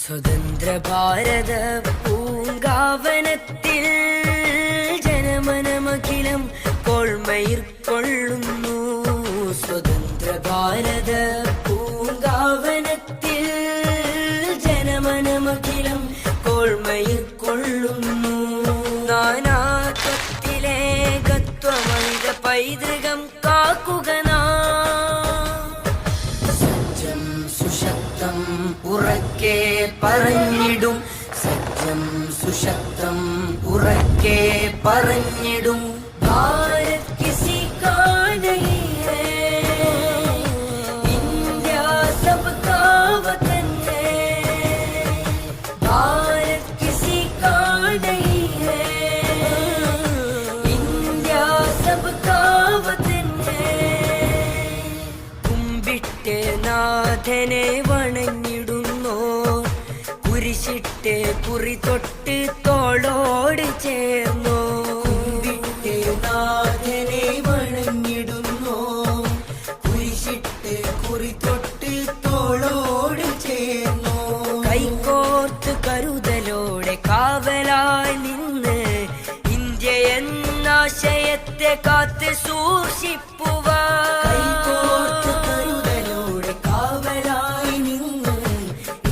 സ്വതന്ത്ര ഭാരത പൂങ്കാവനത്തിൽ ജനമനമഖിലം കോൾമയിർ കൊള്ളുന്നു. സ്വതന്ത്ര ഭാരത പൂങ്കാവനത്തിൽ ജനമനമഖിലം കോൾമയിർ കൊള്ളുന്നു. നാനാത്വത്തിലെ ഗത്വമൈത പൈതൃകം കാക്കുക സജ്ജം സുശക്തം ഉറക്കെ പറഞ്ഞിടും. സജ്ജം സുശക്തം ഉറക്കെ പറഞ്ഞിടും. ഭാരത് കിസി കാ നഹീ ഹൈ, ഇന്ത്യ സബ്കാ വതൻ ഹൈ. ഭാരത് കിസി കാ നഹീ ഹൈ, ഇന്ത്യ സബ്കാ വതൻ ഹൈ. കുമ്പിട്ട് നാഥനെ വണങ്ങിടുന്നോ, കുരിശിട്ട് കുറി തൊട്ട് തോളോട് ചേർന്നോ. കുമ്പിട്ട് നാഥനെ വണങ്ങിടുന്നോ, കുരിശിട്ട് കുറി തൊട്ട് തോളോട് ചേർന്നോ. കൈകോർത്ത് കരുതലോടെ കാവലായി നിന്ന് ഇന്ത്യ എന്നാശയത്തെ കാത്ത് സൂക്ഷിപ്പുവാൻ. കൈകോർത്ത് കരുതലോടെ കാവലായി നിന്ന്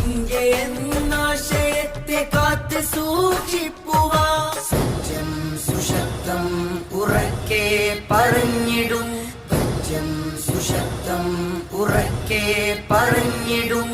ഇന്ത്യ എന്നാശയത്തെ കാത്ത് സൂക്ഷിപ്പുവാൻ. സജ്ജം സുശക്തം ഉറക്കെ പറഞ്ഞിടും. സജ്ജം സുശക്തം ഉറക്കെ പറഞ്ഞിടും.